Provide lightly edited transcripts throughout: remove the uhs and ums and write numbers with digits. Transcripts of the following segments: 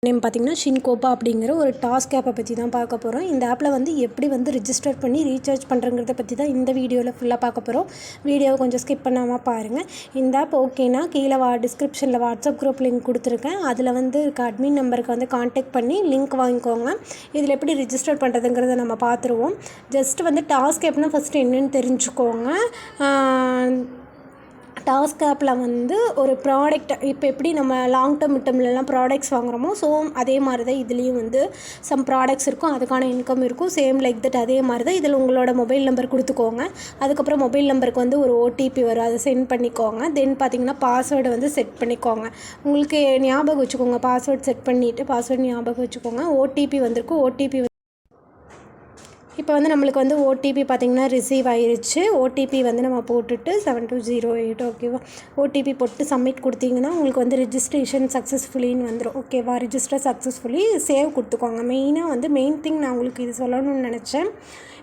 Name பார்த்திங்கன்னா ஷின்கோபா அப்படிங்கிற ஒரு டாஸ்க் ஆப்பை பற்றி தான் பார்க்க போகிறோம். இந்த ஆப்பில் வந்து எப்படி வந்து ரிஜிஸ்டர் பண்ணி ரீசார்ஜ் பண்ணுறங்கிறத பற்றி தான் இந்த வீடியோவில் ஃபுல்லாக பார்க்க போகிறோம். வீடியோவை கொஞ்சம் ஸ்கிப் பண்ணாமல் பாருங்கள். இந்த ஆப் ஓகேனா கீழே டிஸ்கிரிப்ஷனில் வாட்ஸ்அப் குரூப் லிங்க் கொடுத்துருக்கேன். அதில் வந்து இருக்க அட்மின் நம்பருக்கு வந்து கான்டாக்ட் பண்ணி லிங்க் வாங்கிக்கோங்க. இதில் எப்படி ரிஜிஸ்டர் பண்ணுறதுங்கிறத நம்ம பார்த்துருவோம். ஜஸ்ட் வந்து டாஸ்க் ஆப்னால் ஃபஸ்ட்டு என்னென்னு தெரிஞ்சுக்கோங்க. டாஸ்க் ஆப்பில் வந்து ஒரு ப்ராடக்ட் இப்போ எப்படி நம்ம லாங் டேர்ம் டேர்ம்லலாம் ப்ராடக்ட்ஸ் வாங்குகிறோமோ அதே மாதிரி தான் இதுலேயும் வந்து சம் ப்ராடக்ட்ஸ் இருக்கும், அதுக்கான இன்கம் இருக்கும். சேம் லைக் தட் அதே மாதிரி தான் இதில் உங்களோட மொபைல் நம்பர் கொடுத்துக்கோங்க. அதுக்கப்புறம் மொபைல் நம்பருக்கு வந்து ஒரு ஓடிபி வரும், அதை சென்ட் பண்ணிக்கோங்க. தென் பார்த்திங்கன்னா பாஸ்வேர்டு வந்து செட் பண்ணிக்கோங்க. உங்களுக்கு ஞாபகம் வச்சுக்கோங்க, பாஸ்வேர்டு செட் பண்ணிவிட்டு பாஸ்வேர்டு ஞாபகம் வச்சுக்கோங்க. ஓடிபி வந்திருக்கும், ஓடிபி இப்போ வந்து நம்மளுக்கு வந்து ஓடிபி பார்த்திங்கன்னா ரிசீவ் ஆகிருச்சு. ஓடிபி வந்து நம்ம போட்டுட்டு 7208 ஓகேவா, ஓடிபி போட்டு சப்மிட் கொடுத்தீங்கன்னா உங்களுக்கு வந்து ரிஜிஸ்ட்ரேஷன் சக்ஸஸ்ஃபுல்லின்னு வந்துடும். ஓகேவா, ரிஜிஸ்டர் சக்ஸஸ்ஃபுல்லி சேவ் கொடுத்துக்கோங்க. மெயின் திங் நான் உங்களுக்கு இது சொல்லணும்னு நினச்சேன்.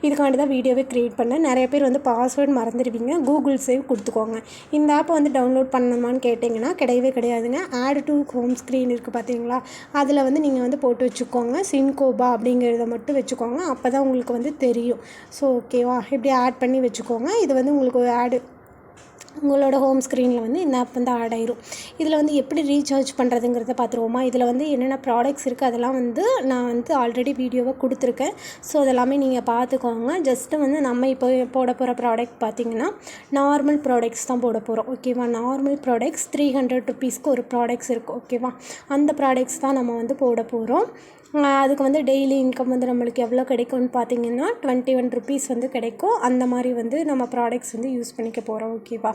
இதுக்காண்டி தான் வீடியோவே க்ரியேட் பண்ணேன். நிறைய பேர் வந்து பாஸ்வேர்டு மறந்துடுவீங்க. கூகுள் சேவ் கொடுத்துக்கோங்க. இந்த ஆப்பை வந்து டவுன்லோட் பண்ணணுமான்னு கேட்டிங்கன்னா கிடையவே கிடையாதுங்க. ஆட் டு ஹோம் ஸ்க்ரீன் இருக்குது பார்த்தீங்களா, அதில் வந்து நீங்கள் வந்து போட்டு வச்சுக்கோங்க. ஷின்கோபா அப்படிங்கிறத மட்டும் வச்சுக்கோங்க. அப்போ தான் உங்களுக்கு வந்து தெரியும். ஸோ ஓகேவா, இப்படி ஆட் பண்ணி வச்சுக்கோங்க. இது வந்து உங்களுக்கு உங்களோட ஹோம் ஸ்க்ரீனில் வந்து இந்த ஆப் வந்து ஆட் ஆயிரும். இதில் வந்து எப்படி ரீசார்ஜ் பண்ணுறதுங்கிறத பார்த்துருவோமா. இதில் வந்து என்னென்ன ப்ராடக்ட்ஸ் இருக்குது அதெல்லாம் வந்து நான் வந்து ஆல்ரெடி வீடியோவை கொடுத்துருக்கேன். ஸோ அதெல்லாமே நீங்கள் பார்த்துக்கோங்க. ஜஸ்ட்டு வந்து நம்ம இப்போ போட போகிற ப்ராடக்ட் பார்த்திங்கன்னா நார்மல் ப்ராடக்ட்ஸ் தான் போட போகிறோம். ஓகேவா, நார்மல் ப்ராடக்ட்ஸ் 300 ருபீஸ்க்கு ஒரு ப்ராடக்ட்ஸ் இருக்குது. ஓகேவா, அந்த ப்ராடக்ட்ஸ் தான் நம்ம வந்து போட போகிறோம். அதுக்கு வந்து டெய்லி இன்கம் வந்து நம்மளுக்கு எவ்வளோ கிடைக்கும்னு பார்த்திங்கன்னா 21 ருபீஸ் வந்து கிடைக்கும். அந்த மாதிரி வந்து நம்ம ப்ராடக்ட்ஸ் வந்து யூஸ் பண்ணிக்க போகிறோம். ஓகேவா,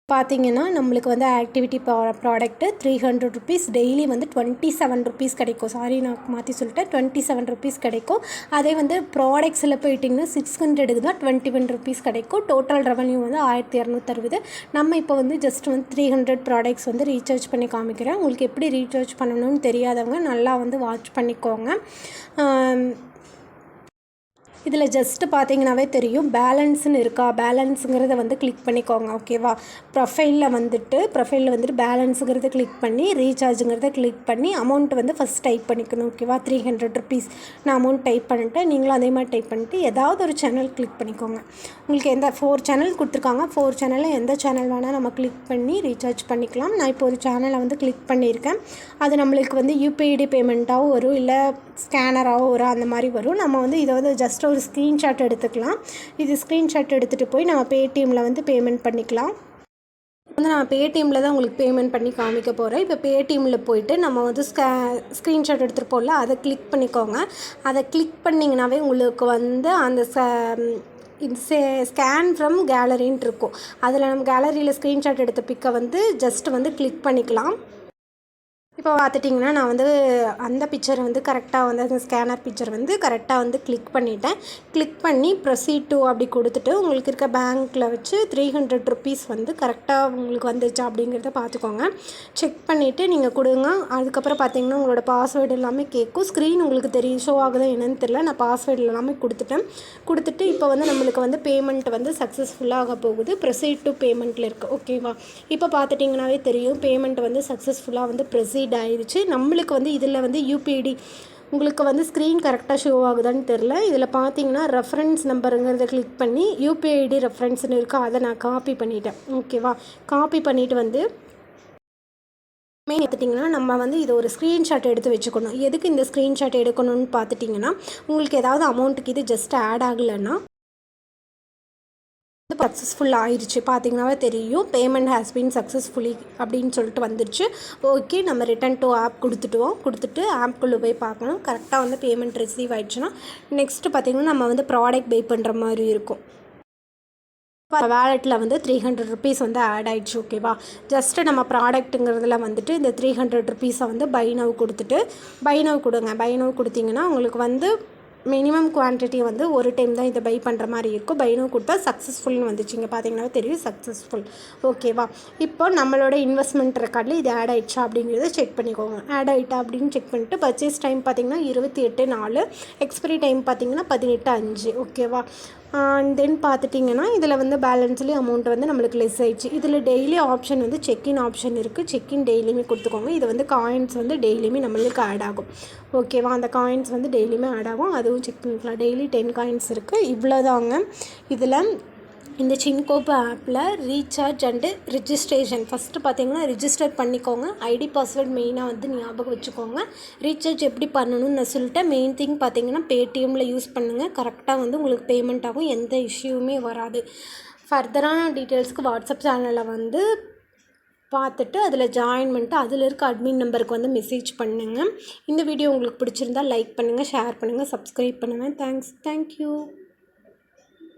பார்த்திங்கன்னா நம்மளுக்கு வந்து ஆக்டிவிட்டி ப்ராடக்ட்டு 300 ருபீஸ், டெய்லி வந்து 27 ருபீஸ் கிடைக்கும். சாரி, நான் மாற்றி சொல்லிட்டேன், 27 ருபீஸ் கிடைக்கும். அதே வந்து ப்ராடக்ட்ஸில் போயிட்டிங்கன்னா 600க்கு தான் 21 ருபீஸ் கிடைக்கும். டோட்டல் ரெவன்யூ வந்து 1260. நம்ம இப்போ வந்து ஜஸ்ட் வந்து 300 ப்ராடக்ட்ஸ் வந்து ரீசார்ஜ் பண்ணி காமிக்கிறேன். உங்களுக்கு எப்படி ரீசார்ஜ் பண்ணணும்னு தெரியாதவங்க நல்லா வந்து வாட்ச் பண்ணிக்கோங்க. இதில் ஜஸ்ட்டு பார்த்தீங்கன்னாவே தெரியும் பேலன்ஸ்னு இருக்கா, பேலன்ஸுங்கிறத வந்து கிளிக் பண்ணிக்கோங்க. ஓகேவா, ப்ரொஃபைலில் வந்துட்டு பேலன்ஸுங்கிறத கிளிக் பண்ணி ரீசார்ஜுங்கிறத கிளிக் பண்ணி அமௌண்ட் வந்து ஃபஸ்ட் டைப் பண்ணிக்கணும். ஓகேவா, 300 ருபீஸ் நான் அமௌண்ட் டைப் பண்ணிட்டேன். நீங்களும் அதே மாதிரி டைப் பண்ணிட்டு ஏதாவது ஒரு சேனல் கிளிக் பண்ணிக்கோங்க. உங்களுக்கு எந்த 4 சேனல் கொடுத்துருக்காங்க, 4 சேனலில் எந்த சேனல் வேணால் நம்ம கிளிக் பண்ணி ரீசார்ஜ் பண்ணிக்கலாம். நான் இப்போ ஒரு சேனலை வந்து கிளிக் பண்ணியிருக்கேன். அது நம்மளுக்கு வந்து யூபிஐடி பேமெண்ட்டாகவும் வரும், இல்லை ஸ்கேனராகவும் வரும், அந்த மாதிரி வரும். நம்ம வந்து இதை வந்து ஜஸ்ட் ஒரு ஸ்க்ரீன்ஷாட் எடுத்துக்கலாம். இது ஸ்க்ரீன்ஷாட் எடுத்துகிட்டு போய் நம்ம பேடிஎம்மில் வந்து பேமெண்ட் பண்ணிக்கலாம். வந்து நான் பேடிஎம்மில் தான் உங்களுக்கு பேமெண்ட் பண்ணி காமிக்க போகிறேன். இப்போ பேடிஎம்மில் போயிட்டு நம்ம வந்து ஸ்க்ரீன்ஷாட் எடுத்துகிட்டு போகல, அதை கிளிக் பண்ணிக்கோங்க. அதை கிளிக் பண்ணிங்கனாவே உங்களுக்கு வந்து அந்த ஸ்கேன் ஃப்ரம் கேலரின்ட்டு இருக்கும். அதில் நம்ம கேலரியில் ஸ்க்ரீன்ஷாட் எடுத்த பிக்கை வந்து ஜஸ்ட் வந்து கிளிக் பண்ணிக்கலாம். இப்போ பார்த்துட்டிங்கன்னா நான் வந்து அந்த பிக்சர் வந்து கரெக்டாக வந்து அந்த ஸ்கேனர் பிக்சர் வந்து கரெக்டாக வந்து கிளிக் பண்ணிட்டேன். கிளிக் பண்ணி ப்ரொசீட் டு அப்படி கொடுத்துட்டு உங்களுக்கு இருக்க பேங்க்கில் வச்சு 300 ருபீஸ் வந்து கரெக்டாக உங்களுக்கு வந்துச்சா அப்படிங்கிறத பார்த்துக்கோங்க. செக் பண்ணிவிட்டு நீங்கள் கொடுங்க. அதுக்கப்புறம் பார்த்தீங்கன்னா உங்களோட பாஸ்வேர்டு எல்லாமே கேட்கும். ஸ்க்ரீன் உங்களுக்கு தெரியும், ஷோ ஆகுதா என்னன்னு தெரியல. நான் பாஸ்வேர்டு எல்லாமே கொடுத்துட்டு இப்போ வந்து நம்மளுக்கு வந்து பேமெண்ட் வந்து சக்ஸஸ்ஃபுல்லாக போகுது. ப்ரொசீட் டு பேமெண்ட்டில் இருக்குது. ஓகேவா, இப்போ பார்த்துட்டிங்கனாவே தெரியும் பேமெண்ட் வந்து சக்ஸஸ்ஃபுல்லாக வந்து ப்ரொசீட் ஆயிடுச்சு. நம்மளுக்கு வந்து இதில் வந்து யூபிஐடி உங்களுக்கு வந்து ஸ்க்ரீன் கரெக்டாக ஷோ ஆகுதான்னு தெரில. இதில் பார்த்தீங்கன்னா ரெஃபரன்ஸ் நம்பருங்கிறத கிளிக் பண்ணி யூபிஐடி ரெஃபரன்ஸ்னு இருக்குது, அதை நான் காப்பி பண்ணிட்டேன். ஓகேவா, காப்பி பண்ணிவிட்டு வந்து பார்த்துட்டிங்கன்னா நம்ம வந்து இதை ஒரு ஸ்க்ரீன்ஷாட் எடுத்து வச்சுக்கணும். எதுக்கு இந்த ஸ்க்ரீன்ஷாட் எடுக்கணும்னு பார்த்துட்டிங்கன்னா உங்களுக்கு ஏதாவது அமௌண்ட்டுக்கு இது ஜஸ்ட் ஆட் ஆகலைன்னா சக்ஸஸ்ஃபுல் ஆயிடுச்சு. பார்த்தீங்கன்னாவே தெரியும் பேமெண்ட் ஹேஸ் பீன் சக்ஸஸ்ஃபுல்லி அப்படின்னு சொல்லிட்டு வந்துடுச்சு. ஓகே, நம்ம ரிட்டன் டு ஆப் கொடுத்துட்டு ஆப்குள்ளே போய் பார்க்கணும். கரெக்டாக வந்து பேமெண்ட் ரிசீவ் ஆகிடுச்சுன்னா நெக்ஸ்ட்டு பார்த்திங்கன்னா நம்ம வந்து ப்ராடக்ட் பை பண்ணுற மாதிரி இருக்கும். வேலெட்டில் வந்து 300 ருபீஸ் வந்து ஆட் ஆகிடுச்சு. ஓகேவா, ஜஸ்ட்டு நம்ம ப்ராடக்ட்டுங்கிறதுல வந்துட்டு இந்த 300 ருபீஸை வந்து பை நவ் கொடுத்துட்டு பை நவ் கொடுத்தீங்கன்னா உங்களுக்கு வந்து மினிமம் குவான்டிட்டி வந்து ஒரு டைம் தான் இதை பை பண்ணுற மாதிரி இருக்கும். பை நவ் கொடுத்தா சக்ஸஸ்ஃபுல்னு வந்துச்சுங்க. பார்த்தீங்கன்னா தெரியும் சக்ஸஸ்ஃபுல். ஓகேவா, இப்போ நம்மளோட இன்வெஸ்ட்மெண்ட் ரெக்கார்டில் இது ஆட் ஆகிடுச்சா அப்படிங்கிறத செக் பண்ணிக்கோங்க. ஆட் ஆகிட்டா அப்படின்னு செக் பண்ணிவிட்டு பர்ச்சேஸ் டைம் பார்த்திங்கன்னா 28/4, எக்ஸ்பைரி டைம் பார்த்திங்கன்னா 18/5. ஓகேவா, அண்ட் தென் பார்த்துட்டிங்கன்னா இதில் வந்து பேலன்ஸ்லேயும் அமௌண்ட் வந்து நம்மளுக்கு லெஸ் ஆயிடுச்சு. இதில் டெய்லி ஆப்ஷன் வந்து செக்இன் ஆப்ஷன் இருக்குது. செக்இன் டெய்லியுமே கொடுத்துக்கோங்க. இது வந்து காயின்ஸ் வந்து டெய்லியுமே நம்மளுக்கு ஆட் ஆகும். ஓகேவா? அந்த காயின்ஸ் வந்து டெய்லியுமே ஆட் ஆகும். அதுவும் செக் பண்ணிக்கலாம். டெய்லி 10 காயின்ஸ் இருக்குது. இவ்வளோதாங்க. இதில் இந்த சின்கோப்பு ஆப்பில் ரீசார்ஜ் அண்டு ரிஜிஸ்ட்ரேஷன் ஃபஸ்ட்டு பார்த்தீங்கன்னா ரிஜிஸ்டர் பண்ணிக்கோங்க. ஐடி பாஸ்வேர்ட் மெயினாக வந்து ஞாபகம் வச்சுக்கோங்க. ரீசார்ஜ் எப்படி பண்ணணும்னு நான் சொல்லிட்டேன். மெயின் திங் பார்த்தீங்கன்னா பேடிஎம்மில் யூஸ் பண்ணுங்கள். கரெக்டாக வந்து உங்களுக்கு பேமெண்ட் ஆகும். எந்த இஷ்யூவுமே வராது. ஃபர்தரான டீட்டெயில்ஸ்க்கு வாட்ஸ்அப் சேனலில் வந்து பார்த்துட்டு அதில் ஜாயின் பண்ணிட்டு அதில் இருக்க அட்மின் நம்பருக்கு வந்து மெசேஜ் பண்ணுங்கள். இந்த வீடியோ உங்களுக்கு பிடிச்சிருந்தால் லைக் பண்ணுங்கள், ஷேர் பண்ணுங்கள், சப்ஸ்கிரைப் பண்ணுங்கள். தேங்க்யூ.